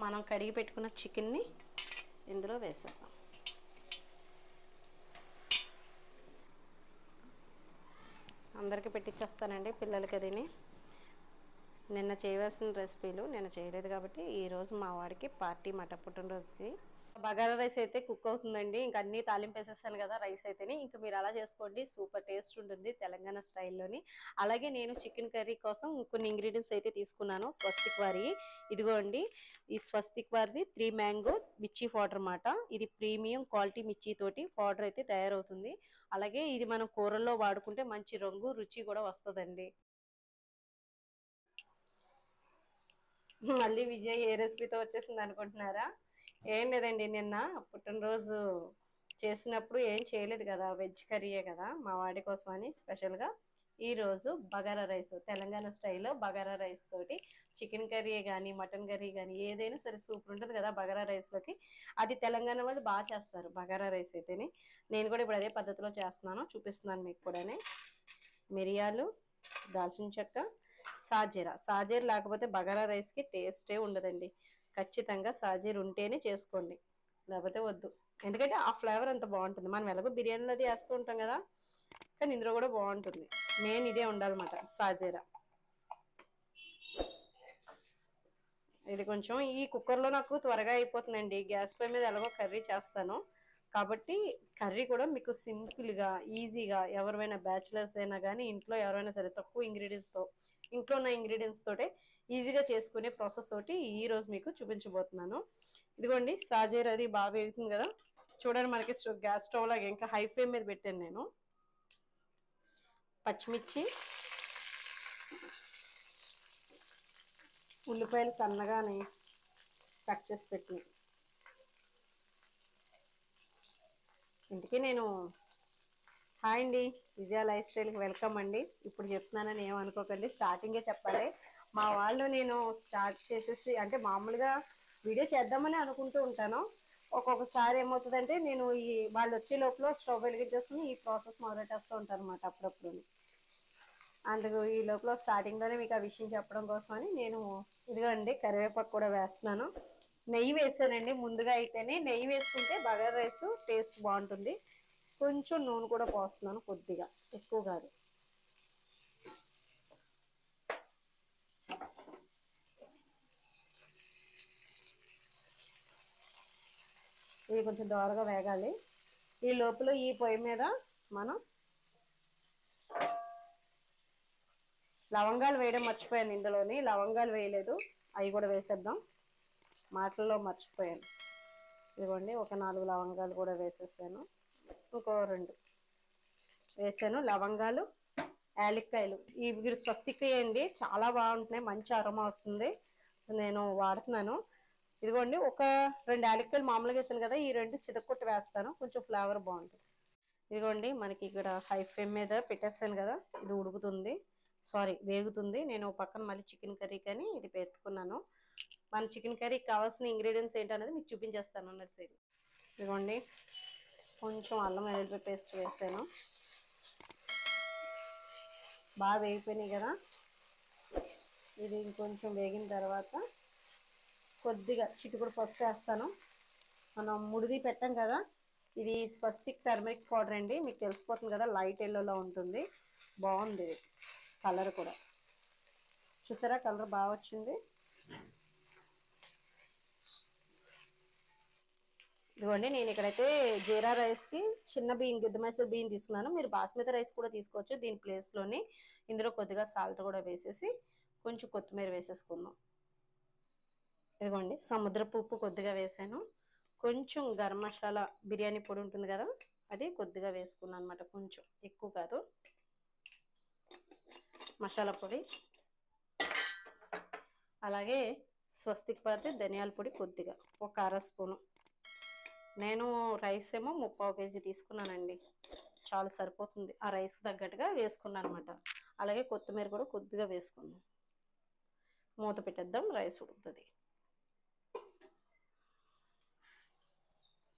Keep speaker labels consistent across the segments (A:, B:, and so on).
A: మనం కడిగి పెట్టుకున్న చికెన్ని ఇందులో వేసేద్దాం. అందరికీ పెట్టిచ్చేస్తానండి పిల్లలకి. అదిని నిన్న చేయవలసిన రెసిపీలు నిన్న చేయలేదు కాబట్టి ఈరోజు మా వాడికి పార్టీ మాట, పుట్టినరోజుకి. బగారా రైస్ అయితే కుక్ అవుతుందండి. ఇంక అన్నీ తాలింపు వేసేసాను కదా రైస్ అయితేనే. ఇంక మీరు అలా చేసుకోండి, సూపర్ టేస్ట్ ఉంటుంది తెలంగాణ స్టైల్లోని. అలాగే నేను చికెన్ కర్రీ కోసం కొన్ని ఇంగ్రీడియంట్స్ అయితే తీసుకున్నాను. స్వస్తిక్ వారి ఇదిగో అండి, ఈ స్వస్తిక్ వారిది 3 మ్యాంగో మిర్చి పౌడర్ అన్నమాట. ఇది ప్రీమియం క్వాలిటీ మిర్చి తోటి పౌడర్ అయితే తయారవుతుంది. అలాగే ఇది మనం కూరల్లో వాడుకుంటే మంచి రంగు రుచి కూడా వస్తుందండి. మళ్ళీ విజయ్ ఏ రెసిపీతో వచ్చేసింది అనుకుంటున్నారా? ఏం లేదండి, నిన్న పుట్టినరోజు చేసినప్పుడు ఏం చేయలేదు కదా, వెజ్ కర్రీయే కదా మా వాడి కోసం అని స్పెషల్గా ఈరోజు బగారా రైస్, తెలంగాణ స్టైల్లో బగారా రైస్ తోటి చికెన్ కర్రీ కానీ మటన్ కర్రీ కానీ ఏదైనా సరే సూపర్ ఉంటుంది కదా బగారా రైస్లోకి. అది తెలంగాణ వాళ్ళు బాగా చేస్తారు బగారా రైస్ అయితేనే. నేను కూడా ఇప్పుడు అదే పద్ధతిలో చేస్తున్నాను, చూపిస్తున్నాను మీకు కూడా. మిరియాలు, దాల్చిన చెక్క, సాజీర లేకపోతే బగారా రైస్కి టేస్టే ఉండదండి. ఖచ్చితంగా సాజీర ఉంటేనే చేసుకోండి, లేకపోతే వద్దు. ఎందుకంటే ఆ ఫ్లేవర్ అంత బాగుంటుంది. మనం ఎలాగో బిర్యానీలో అది వేస్తూ ఉంటాం కదా, కానీ ఇందులో కూడా బాగుంటుంది. మెయిన్ ఇదే ఉండాలన్నమాట, సాజీర. ఇది కొంచెం ఈ కుక్కర్లో నాకు త్వరగా అయిపోతుందండి. గ్యాస్ పొయ్యి మీద ఎలాగో కర్రీ చేస్తాను కాబట్టి కర్రీ కూడా మీకు సింపుల్గా ఈజీగా, ఎవరైనా బ్యాచిలర్స్ అయినా కానీ ఇంట్లో ఎవరైనా సరే తక్కువ ఇంగ్రీడియంట్స్తో, ఇంట్లో ఉన్న ఇంగ్రీడియంట్స్ తోటే ఈజీగా చేసుకునే ప్రాసెస్ ఒకటి ఈరోజు మీకు చూపించబోతున్నాను. ఇదిగోండి, సాజీర అది బాగా వేగుతుంది కదా చూడండి. మనకి గ్యాస్ స్టవ్ లాగా ఇంకా హై ఫ్లేమ్ మీద పెట్టాను నేను. పచ్చిమిర్చి, ఉల్లిపాయలు సన్నగానే కట్ చేసి పెట్టి. ఇంటికి నేను హాయ్ అండి, విజయ లైఫ్ స్టైల్కి వెల్కమ్ అండి. ఇప్పుడు చెప్తున్నానని ఏమనుకోకండి, స్టార్టింగే చెప్పాలి. మా వాళ్ళు నేను స్టార్ట్ చేసేసి అంటే మామూలుగా వీడియో చేద్దామని అనుకుంటూ ఉంటాను. ఒక్కొక్కసారి ఏమవుతుందంటే నేను ఈ వాళ్ళు వచ్చే లోపల స్టవ్ వెలిగించేసుకుని ఈ ప్రాసెస్ మొదలెట్టేస్తూ ఉంటాను అనమాట అప్పుడప్పుడు. అందుకు ఈ లోపల స్టార్టింగ్లోనే మీకు ఆ విషయం చెప్పడం కోసమని నేను ఇదిగోండి కరివేపాకు కూడా వేస్తున్నాను. నెయ్యి వేసానండి ముందుగా. అయితేనే నెయ్యి వేసుకుంటే బగారా రైస్ టేస్ట్ బాగుంటుంది. కొంచెం నూనె కూడా పోస్తున్నాను, కొద్దిగా, ఎక్కువ కాదు. ఇవి కొంచెం దోరగా వేగాలి. ఈ లోపల ఈ పొయ్యి మీద మనం లవంగాలు వేయడం మర్చిపోయాను. ఇందులోని లవంగాలు వేయలేదు, అవి కూడా వేసేద్దాం. మాటల్లో మర్చిపోయాను. ఇదిగోండి, ఒక 4 లవంగాలు కూడా వేసేసాను. ఇంకో 2 వేసాను. లవంగాలు, యాలక్కాయలు ఇవి స్వస్తిక్ అండి, చాలా బాగుంటున్నాయి, మంచి అరోమా వస్తుంది. నేను వాడుతున్నాను. ఇదిగోండి, ఒక 2 యాలక్కాయలు మామూలుగా వేసాను కదా, ఈ 2 చితక్కొట్టి వేస్తాను, కొంచెం ఫ్లేవర్ బాగుంటుంది. ఇదిగోండి, మనకి ఇక్కడ హై ఫ్లేమ్ మీద పెట్టేస్తాను కదా, ఇది ఉడుకుతుంది, వేగుతుంది. నేను పక్కన మళ్ళీ చికెన్ కర్రీ కానీ ఇది పెట్టుకున్నాను. మన చికెన్ కర్రీకి కావాల్సిన ఇంగ్రీడియంట్స్ ఏంటనేది మీకు చూపించేస్తాను అన్నట్టు సైడ్. ఇదిగోండి, కొంచెం అల్లం వెల్లుల్లి పేస్ట్ వేసాను. బాగా వేగిపోయినాయి కదా. ఇది ఇంకొంచెం వేగిన తర్వాత కొద్దిగా చిటికుడు పసుపు వేస్తాను. మనం ముడిది పెట్టాం కదా, ఇది స్వస్తిక్ టర్మరిక్ పౌడర్ అండి, మీకు తెలిసిపోతుంది కదా, లైట్ ఎల్లోలో ఉంటుంది. బాగుంది ఇది కలర్ కూడా, చూసారా కలర్ బాగా వచ్చింది. ఇదిగోండి, నేను ఇక్కడైతే జీరా రైస్కి చిన్న బియ్యం, గిద్ద మైసూర్ బియ్యం తీసుకున్నాను. మీరు బాస్మతి రైస్ కూడా తీసుకోవచ్చు దీని ప్లేస్లోని. ఇందులో కొద్దిగా సాల్ట్ కూడా వేసేసి కొంచెం కొత్తిమీర వేసేసుకుందాం. ఇదిగోండి, సముద్రపు ఉప్పు కొద్దిగా వేసాను. కొంచెం గరం మసాలా బిర్యానీ పొడి ఉంటుంది కదా, అది కొద్దిగా వేసుకున్నాను అనమాట, కొంచెం ఎక్కువ కాదు. మసాలా పొడి, అలాగే స్వస్తిక్ భారతి ధనియాల పొడి కొద్దిగా, ఒక 1/2 స్పూను. నేను రైస్ ఏమో 3/4 కేజీ తీసుకున్నానండి, చాలా సరిపోతుంది. ఆ రైస్కి తగ్గట్టుగా వేసుకున్నాను అనమాట. అలాగే కొత్తిమీర కూడా కొద్దిగా వేసుకున్నాం. మూత పెట్టేద్దాం, రైస్ ఉడుకుతుంది.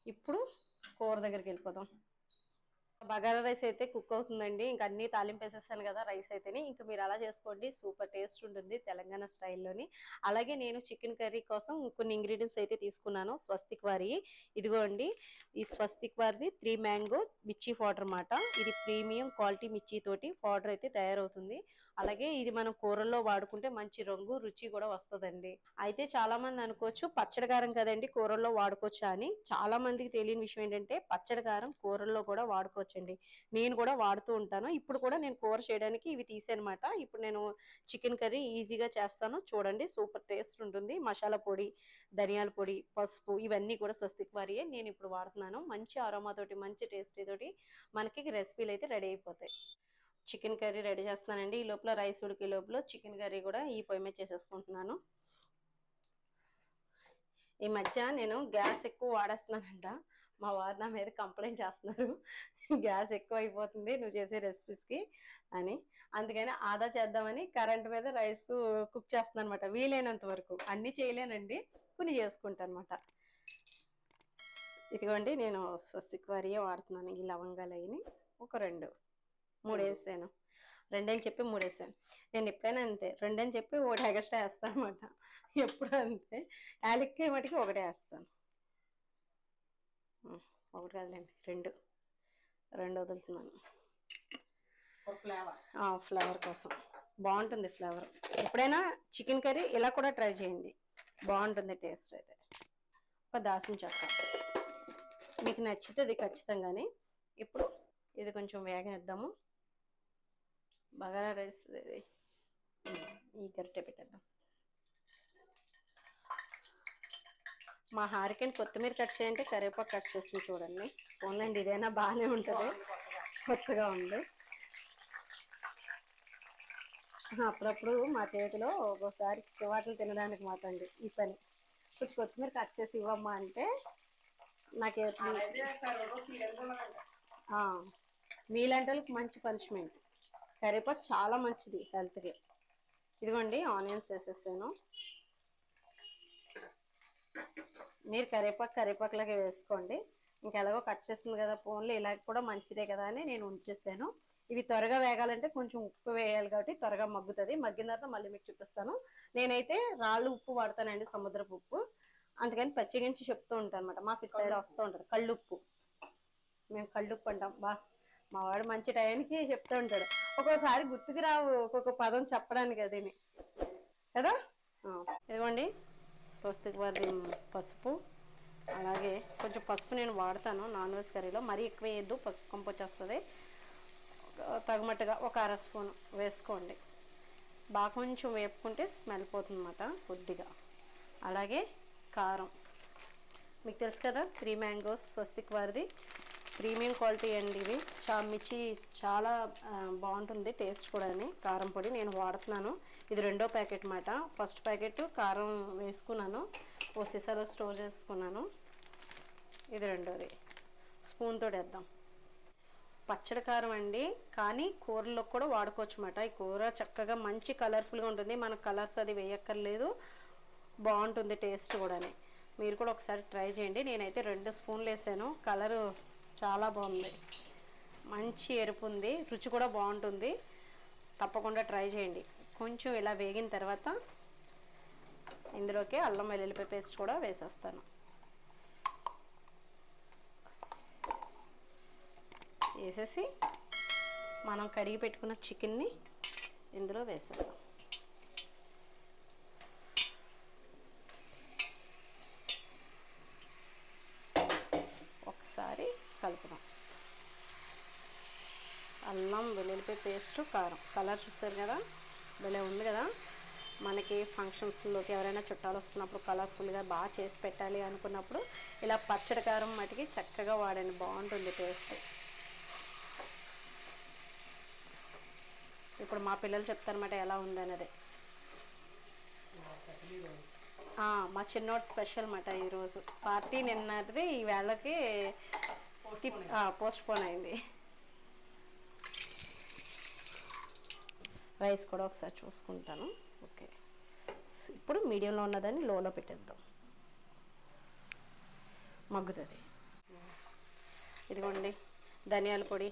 A: ఇప్పుడు కూర దగ్గరికి వెళ్ళిపోదాం. బగారా రైస్ అయితే కుక్ అవుతుందండి. ఇంక అన్నీ తాలింపేసేసాను కదా రైస్ అయితేని. ఇంక మీరు అలా చేసుకోండి. సూపర్ టేస్ట్ ఉంటుంది తెలంగాణ స్టైల్‌లోని. అలాగే నేను చికెన్ కర్రీ కోసం కొన్ని ఇంగ్రీడియెంట్స్ అయితే తీసుకున్నాను. స్వస్తిక్ వారియి. ఇదిగో అండి. ఈ స్వస్తిక్ వారిది 3 మ్యాంగో మిర్చి పౌడర్ మాట. ఇది ప్రీమియం క్వాలిటీ మిర్చి తోటి పౌడర్ అయితే తయారవుతుంది. అలాగే ఇది మనం కూరల్లో వాడుకుంటే మంచి రంగు, రుచి కూడా వస్తదండి. అయితే చాలా మంది అనుకోవచ్చు పచ్చడి కారం కదండీ కూరల్లో వాడుకోవచ్చా అని. చాలా మందికి తెలియని విషయం ఏంటంటే పచ్చడి కారం కూరల్లో కూడా వాడుకోవచ్చండి. నేను కూడా వాడుతూ ఉంటాను. ఇప్పుడు కూడా నేను కూర చేయడానికి ఇవి తీసానమాట. ఇప్పుడు నేను చికెన్ కర్రీ ఈజీగా చేస్తాను. చూడండి సూపర్ టేస్ట్ ఉంటుంది. మసాలా పొడి, ధనియాల పొడి, పసుపు ఇవన్నీ కూడా స్వస్తిక్ వారియే నేను ఇప్పుడు వాడుతున్నాను. మంచి అరోమా తోటి, మంచి టేస్టీ తోటి మనకి రెసిపీలు అయితే రెడీ అయిపోతాయి. చికెన్ కర్రీ రెడీ చేస్తున్నానండి. ఈ లోపల రైస్ ఉడికే లోపల చికెన్ కర్రీ కూడా ఈ పొయ్యి మీద చేసేసుకుంటున్నాను. ఈ మధ్య నేను గ్యాస్ ఎక్కువ వాడేస్తున్నానంట. మా వారు నా మీద కంప్లైంట్ చేస్తున్నారు. గ్యాస్ ఎక్కువ అయిపోతుంది నువ్వు చేసే రెసిపీస్కి అని. అందుకని ఆదా చేద్దామని కరెంట్ మీద రైస్ కుక్ చేస్తున్నాను అనమాట. వీలైనంత వరకు అన్నీ చేయలేనండి, కొన్ని చేసుకుంటాను అనమాట. ఇదిగోండి నేను స్వస్తిక్ వారియే వాడుతున్నాను. ఈ లవంగాలు అయిని ఒక 2, 3 వేసాను. 2 అని చెప్పి 3 వేసాను. నేను ఎప్పుడైనా అంతే 2 అని చెప్పి ఒకటి ఎగస్ట్రా వేస్తాను అనమాట. ఎప్పుడు అంతే. యాలక్కాయ మటుకి ఒకటే వేస్తాను. ఒకటి కాదులేండి 2 వదులుతున్నాను. ఫ్లేవర్ కోసం బాగుంటుంది ఫ్లేవర్. ఎప్పుడైనా చికెన్ కర్రీ ఇలా కూడా ట్రై చేయండి, బాగుంటుంది టేస్ట్ అయితే. ఒక దాల్చిన చెక్క మీకు నచ్చుతుంది ఖచ్చితంగానే. ఇప్పుడు ఇది కొంచెం వేగనిద్దాము. బగారా రైస్ ఇది ఈ గరిటె పెట్టేద్దాం. మా హారికని కొత్తిమీర కట్ చేయంటే కరివేపాకు కట్ చేసి చూడండి. పోన్లండి ఇదైనా బాగానే ఉంటుంది, కొత్తగా ఉంది. అప్పుడప్పుడు మా చేతిలో ఒక్కోసారి చివాట్లు తినడానికి మాత్రండి ఈ పని. కొంచెం కొత్తిమీర కట్ చేసి ఇవ్వమ్మా అంటే నాకు మీలాంటి వాళ్ళకి మంచి పనిష్మెంట్. కరివేపాకు చాలా మంచిది హెల్త్కి. ఇదిగోండి ఆనియన్స్ వేసేసాను. మీరు కరివేపాకులాగే వేసుకోండి. ఇంకా ఎలాగో కట్ చేస్తుంది కదా, పోన్లే ఇలా కూడా మంచిదే కదా అని నేను ఉంచేసాను. ఇవి త్వరగా వేగాలంటే కొంచెం ఉప్పు వేయాలి కాబట్టి త్వరగా మగ్గుతుంది. మగ్గిన తర్వాత మళ్ళీ మీకు చూపిస్తాను. నేనైతే రాళ్ళు ఉప్పు వాడతానండి, సముద్రపు ఉప్పు. అందుకని పచ్చిగించి చెప్తూ ఉంటాను అనమాట. మా ఫిట్ సైడ్ వస్తూ ఉంటారు కళ్ళుప్పు. మేము కళ్ళుప్పు అంటాం. మా వాడు మంచి టైంకి చెప్తూ ఉంటాడు. ఒక్కోసారి గుర్తుకు రావు ఒక్కొక్క పదం చెప్పడానికి అది కదా. ఇదిగోండి స్వస్తిక్ వారి పసుపు. అలాగే కొంచెం పసుపు నేను వాడతాను నాన్ వెజ్ కర్రీలో, మరీ ఎక్కువ వేయద్దు, పసుపు కంపొచ్చేస్తుంది. తగినట్టుగా ఒక 1/2 స్పూన్ వేసుకోండి. బాగా కొంచెం వేపుకుంటే స్మెల్ పోతుంది అన్నమాట కొద్దిగా. అలాగే కారం మీకు తెలుసు కదా, 3 మ్యాంగోస్ స్వస్తిక్ వారిది ప్రీమియం క్వాలిటీ అండి. ఇవి మిర్చి చాలా బాగుంటుంది టేస్ట్ కూడా. కారం పొడి నేను వాడుతున్నాను. ఇది 2వ ప్యాకెట్ మాట. ఫస్ట్ ప్యాకెట్ కారం వేసుకున్నాను, ఓ సీసాలో స్టోర్ చేసుకున్నాను. ఇది 2వది. స్పూన్ తోటి వేద్దాం. పచ్చడి కారం అండి, కానీ కూరల్లో కూడా వాడుకోవచ్చు అన్నమాట. ఈ కూర చక్కగా మంచి కలర్ఫుల్గా ఉంటుంది. మనకు కలర్స్ అది వేయక్కర్లేదు, బాగుంటుంది టేస్ట్ కూడా. మీరు కూడా ఒకసారి ట్రై చేయండి. నేనైతే 2 స్పూన్లు వేసాను. కలరు చాలా బాగుంది, మంచి ఎరుపు ఉంది, రుచి కూడా బాగుంటుంది. తప్పకుండా ట్రై చేయండి. కొంచెం ఇలా వేగిన తర్వాత ఇందులోకి అల్లం వెల్లుల్లిపాయ పేస్ట్ కూడా వేసేస్తాను. వేసేసి మనం కడిగి పెట్టుకున్న చికెన్ని ఇందులో వేసేద్దాం. ఒకసారి కలుపుదాం. అల్లం వెల్లుల్లిపాయ పేస్ట్, కారం, కలర్ చూస్తారు కదా భలే ఉంది కదా. మనకి ఫంక్షన్స్లోకి ఎవరైనా చుట్టాలు వస్తున్నప్పుడు కలర్ఫుల్గా బాగా చేసి పెట్టాలి అనుకున్నప్పుడు ఇలా పచ్చడి కారం మటుకి చక్కగా వాడండి, బాగుంటుంది టేస్ట్. ఇప్పుడు మా పిల్లలు చెప్తారన్నమాట ఎలా ఉందన్నది. మా చిన్నోడు స్పెషల్ మాట ఈరోజు పార్టీ. నిన్నది ఈ వేళకి స్కిప్ పోస్ట్ పోన్ అయింది. రైస్ కూడా ఒకసారి చూసుకుంటాను. ఓకే, ఇప్పుడు మీడియంలో ఉన్నదని లోలో పెట్టేద్దాం, మగ్గుతుంది. ఇదిగోండి ధనియాల పొడి,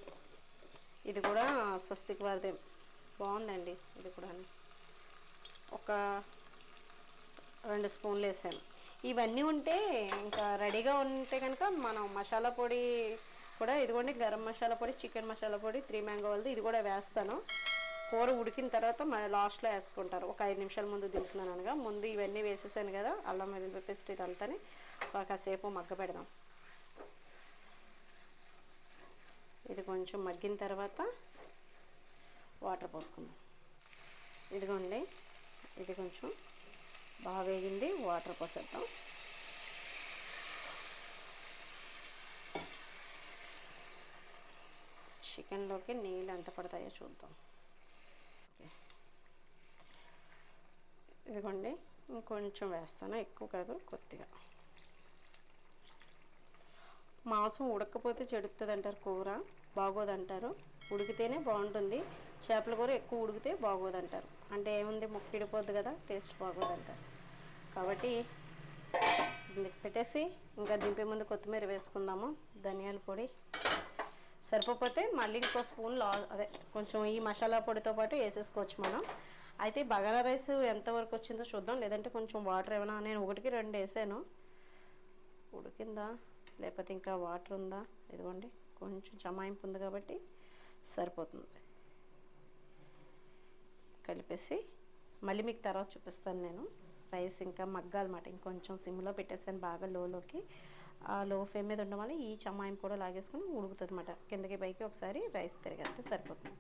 A: ఇది కూడా స్వస్తిక్ వారిదే, బాగుందండి. ఇది కూడా ఒక 2 స్పూన్లు వేసాను. ఇవన్నీ ఉంటే ఇంకా రెడీగా ఉంటే కనుక మనం మసాలా పొడి కూడా, ఇదిగోండి గరం మసాలా పొడి, చికెన్ మసాలా పొడి 3 మ్యాంగో వాళ్ళది, ఇది కూడా వేస్తాను. కూర ఉడికిన తర్వాత లాస్ట్లో వేసుకుంటారు. ఒక 5 నిమిషాల ముందు దింపుతున్నాను అనగా, ముందు ఇవన్నీ వేసేసాను కదా, అల్లం వెల్లుల్లి పేస్ట్ ఇదంతా కాసేపు మగ్గ పెడదాం. ఇది కొంచెం మగ్గిన తర్వాత వాటర్ పోసుకుందాం. ఇదిగోండి ఇది కొంచెం బాగా వేగింది, వాటర్ పోసేద్దాం. చికెన్లోకి నీళ్ళు ఎంత పడతాయో చూద్దాం. ఇదిగోండి ఇంకొంచెం వేస్తాను, ఎక్కువ కాదు, కొద్దిగా. మాంసం ఉడకపోతే చెడుతుంది అంటారు, కూర బాగోదంటారు, ఉడికితేనే బాగుంటుంది. చేపల కూర ఎక్కువ ఉడికితే బాగోదంటారు. అంటే ఏముంది, ముక్కిడిపోద్ది కదా, టేస్ట్ బాగోదంటారు. కాబట్టి పెట్టేసి ఇంకా దింపే ముందు కొత్తిమీర వేసుకుందాము. ధనియాల పొడి సరిపోతే మళ్ళీ ఇంకో స్పూన్ అదే కొంచెం ఈ మసాలా పొడితో పాటు వేసేసుకోవచ్చు మనం. అయితే బగారా రైస్ ఎంతవరకు వచ్చిందో చూద్దాం, లేదంటే కొంచెం వాటర్ ఏమైనా, నేను 1కి 2 వేసాను, ఉడికిందా లేకపోతే ఇంకా వాటర్ ఉందా. ఇదిగోండి కొంచెం చమాయింపు ఉంది కాబట్టి సరిపోతుంది. కలిపేసి మళ్ళీ మీకు తర్వాత చూపిస్తాను నేను. రైస్ ఇంకా మగ్గాలన్నమాట, ఇంకొంచెం సిమ్లో పెట్టేసాను బాగా లోలోకి. ఆ లో ఫ్లేమ్ మీద ఉండడం వల్ల ఈ చమాయింపు కూడా లాగేసుకొని ఉడుకుతుంది అన్నమాట. కిందకి పైకి ఒకసారి రైస్ తిరిగేస్తే సరిపోతుంది.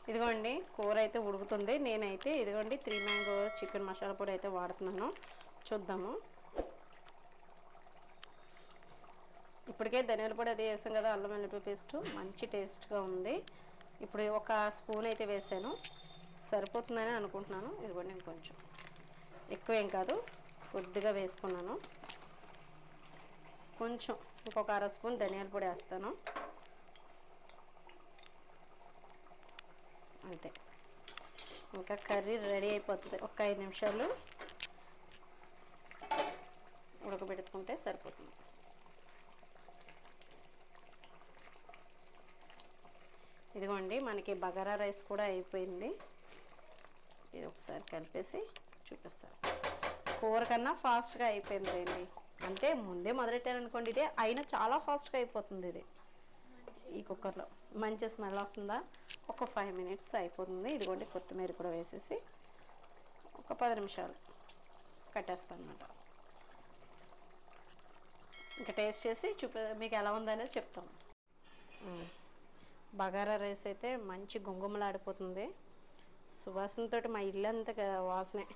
A: ఇదిగోండి కూర అయితే ఉడుకుతుంది. నేనైతే ఇదిగోండి 3 మ్యాంగో చికెన్ మసాలా పొడి అయితే వాడుతున్నాను. చూద్దాము. ఇప్పటికే ధనియాల పొడి అది వేసాం కదా, అల్లం వెల్లుల్లి పేస్ట్ మంచి టేస్ట్గా ఉంది. ఇప్పుడు ఒక స్పూన్ అయితే వేసాను, సరిపోతుందని అనుకుంటున్నాను. ఇదిగోండి నేను కొంచెం ఎక్కువ ఏం కాదు, కొద్దిగా వేసుకున్నాను. కొంచెం ఇంకొక 1/2 స్పూన్ ధనియాల పొడి వేస్తాను అంతే. ఇంకా కర్రీ రెడీ అయిపోతుంది. ఒక 5 నిమిషాలు ఉడకబెట్టుకుంటే సరిపోతుంది. ఇదిగోండి మనకి బగారా రైస్ కూడా అయిపోయింది. ఇది ఒకసారి కలిపేసి చూపిస్తాను. కూర కన్నా ఫాస్ట్గా అయిపోయింది అండి. అంటే ముందే మొదలెట్టారనుకోండి, ఇదే అయినా చాలా ఫాస్ట్గా అయిపోతుంది. ఇది ఈ కుక్కర్లో మంచి స్మెల్ వస్తుందా, ఒక 5 మినిట్స్ అయిపోతుంది. ఇదిగోండి కొత్తిమీర కూడా వేసేసి ఒక 10 నిమిషాలు కట్టేస్తాను అన్నమాట. ఇంకా టేస్ట్ చేసి మీకు ఎలా ఉందనేది చెప్తాను. బగారా రైస్ అయితే మంచి గుంగుమలాడిపోతుంది. సువాసనతో మా ఇల్లు అంతా వాసనే.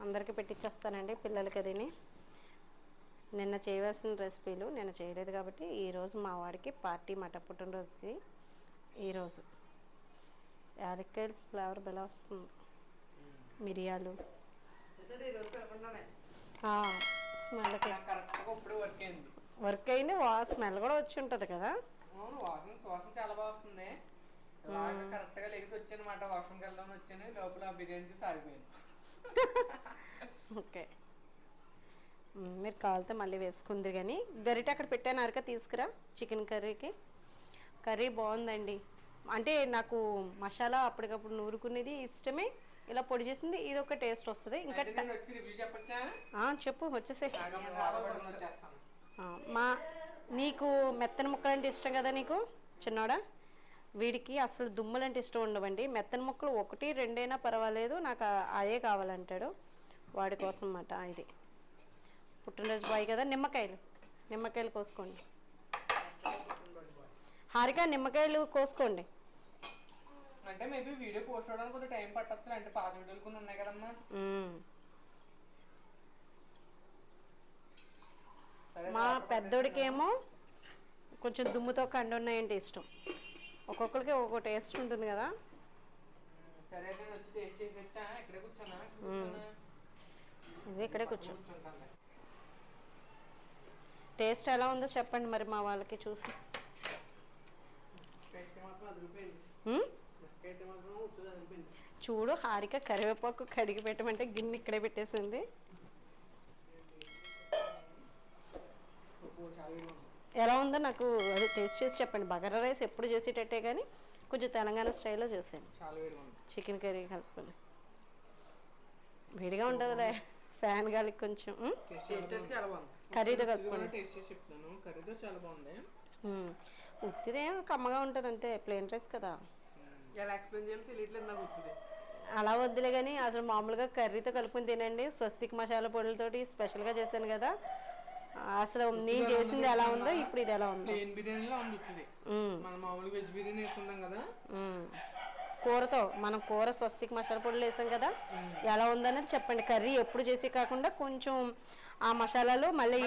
A: అందరికీ పెట్టించేస్తానండి, పిల్లలకి అదిని. నిన్న చేయవలసిన రెసిపీలు నిన్న చేయలేదు కాబట్టి ఈరోజు మా వాడికి పార్టీ మాట, పుట్టినరోజుకి. ఈరోజు యాలక్కాయలు ఫ్లేవర్ బెలా వస్తుంది, మిరియాలు స్మెల్కి వర్క్ అయింది. స్మెల్ కూడా వచ్చి ఉంటుంది కదా,
B: వాసన చాలా బాగా వస్తుంది. కరెక్ట్గా లెగిసి వచ్చాను అనమాట, వాష్రూమ్కి వెళ్దామని వచ్చాను, లోపల బిర్యానీ చూసి ఆగిపోయాను.
A: ఓకే, మీరు కావాలితే మళ్ళీ వేసుకుంది. కానీ గరిట అక్కడ పెట్టాను, అరక తీసుకురా. చికెన్ కర్రీకి కర్రీ బాగుందండి. అంటే నాకు మసాలా అప్పటికప్పుడు నూరుకునేది ఇష్టమే, ఇలా పొడి చేసింది ఇది ఒక టేస్ట్ వస్తుంది. ఇంకా చెప్పు వచ్చేసే. నీకు మెత్తని ముక్కలు అంటే ఇష్టం కదా నీకు చిన్నోడా, వీడికి అసలు దుమ్ములు అంటే ఇష్టం ఉండవండి. మెత్తని ముక్కలు 1, 2 అయినా పర్వాలేదు, నాకు అదే కావాలంటాడు. వాడి కోసం అన్నమాట. ఇది పుట్టినరోజు బాయ్ కదా. నిమ్మకాయలు కోసుకోండి. హారిక నిమ్మకాయలు కోసుకోండి.
B: అంటే మేబీ వీడియో పోస్ట్ అవడానికి కొంచెం టైం పట్టొచ్చు, అంటే పాత వీడియోలు కొన్ని ఉన్నాయి కదమ్మా.
A: మా పెద్దోడికేమో కొంచెం దుమ్ముతో కండు ఉన్నాయంటే ఇష్టం. ఒక్కొక్కరికి ఒక్కొక్క టేస్ట్ ఉంటుంది కదా.
B: సరే వచ్చి టేస్ట్ చేసి వచ్చా, ఇక్కడే కూర్చోనా?
A: ఇక్కడే కూర్చో. టేస్ట్ ఎలా ఉందో చెప్పండి మరి మా వాళ్ళకి చూసి. చూడు హారిక కరివేపాకు కడిగి పెట్టమంటే గిన్నె ఇక్కడే పెట్టేసింది.
B: చాలా వేడిగా ఉంది.
A: ఎలా ఉందో నాకు అది టేస్ట్ చేసి చెప్పండి. బగారా రైస్ ఎప్పుడు చేసేటట్టే కానీ కొంచెం తెలంగాణ స్టైల్లో చేశాను.
B: చాలా వేడిగా ఉంది.
A: చికెన్ కర్రీ కలుపుకొని వేడిగా ఉంటుందిలే, ఫ్యాన్ గాలికి కొంచెం
B: టేస్ట్ చాలా బాగుంది.
A: కర్రీతో కలుపుకోండి.
B: టేస్ట్ చేసి చెప్తాను, కర్రీతో చాలా బాగుంది.
A: ఉత్తిదేం కమ్మగా ఉంటుంది అంతే, ప్లెయిన్ రైస్ కదా.
B: ఎలా ఎక్స్ప్లెయిన్ చేయాలో తెలియట్లేదు నాకు. ఉత్తిదే
A: అలా వద్దులే కానీ అసలు మామూలుగా కర్రీతో కలుపుకొని తినండి. స్వస్తిక్ మసాలా పొడులతోటి స్పెషల్గా చేశాను కదా, అసలు నేను చేసింది ఎలా ఉందో ఇప్పుడు ఇది ఎలా ఉందో.
B: ప్లేన్ బిర్యానీలో ఉంది ఉత్తిది. మనం మామూలు వెజ్ బిర్యానీ వేసుకుంటాం కదా,
A: కూరతో మనం కూర స్వస్తిక్ మసాలా పొడులు వేసాం కదా, ఎలా ఉందనేది చెప్పండి. కర్రీ ఎప్పుడు చేసి కాకుండా కొంచెం ఆ మసాలాలు మళ్ళీ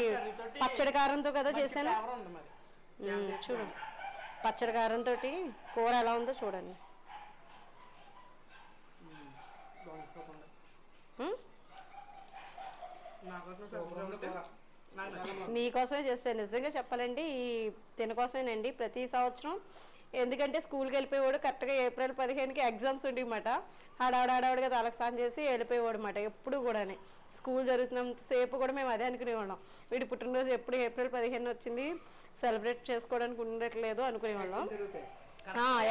A: పచ్చడి కారంతో కదా చేశాను. చూడు పచ్చడి కారంతో కూర ఎలా ఉందో చూడండి. మీకోసమే చేస్తాను, నిజంగా చెప్పాలండి. ఈ తినకోసమేనండి ప్రతి సంవత్సరం. ఎందుకంటే స్కూల్కి వెళ్ళిపోయేవాడు కరెక్ట్గా ఏప్రిల్ 15కి ఎగ్జామ్స్ ఉండేమాట. హడావుడిగా తలకు స్నానం చేసి వెళ్ళిపోయేవాడు అనమాట. ఎప్పుడు కూడా స్కూల్ జరుగుతున్నంత సేపు కూడా మేము అదే అనుకునేవాళ్ళం. వీడి పుట్టినరోజు ఎప్పుడు ఏప్రిల్ 15 వచ్చింది, సెలబ్రేట్ చేసుకోవడానికి ఉండట్లేదు అనుకునేవాళ్ళం.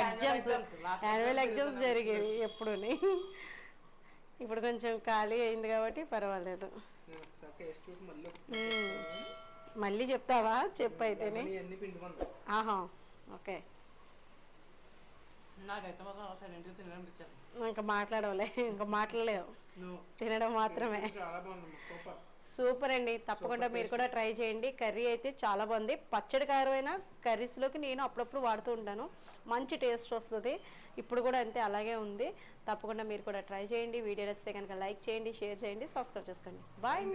A: ఎగ్జామ్స్, యాన్యువల్ ఎగ్జామ్స్ జరిగేవి ఎప్పుడు. ఇప్పుడు కొంచెం ఖాళీ అయింది కాబట్టి పర్వాలేదు. మళ్ళీ చెప్తావా? చెప్పు అయితేనే. ఆహా ఓకే, ఇంకా మాట్లాడవలే, ఇంకా మాట్లాడలేవు, తినడం మాత్రమే. సూపర్ అండి, తప్పకుండా మీరు కూడా ట్రై చేయండి. కర్రీ అయితే చాలా బాగుంది. పచ్చడి కారమైన కర్రీస్లోకి నేను అప్పుడప్పుడు వాడుతూ ఉంటాను, మంచి టేస్ట్ వస్తుంది. ఇప్పుడు కూడా అంతే అలాగే ఉంది. తప్పకుండా మీరు కూడా ట్రై చేయండి. వీడియో నచ్చితే కనుక లైక్ చేయండి, షేర్ చేయండి, సబ్స్క్రైబ్ చేసుకోండి. బాయ్.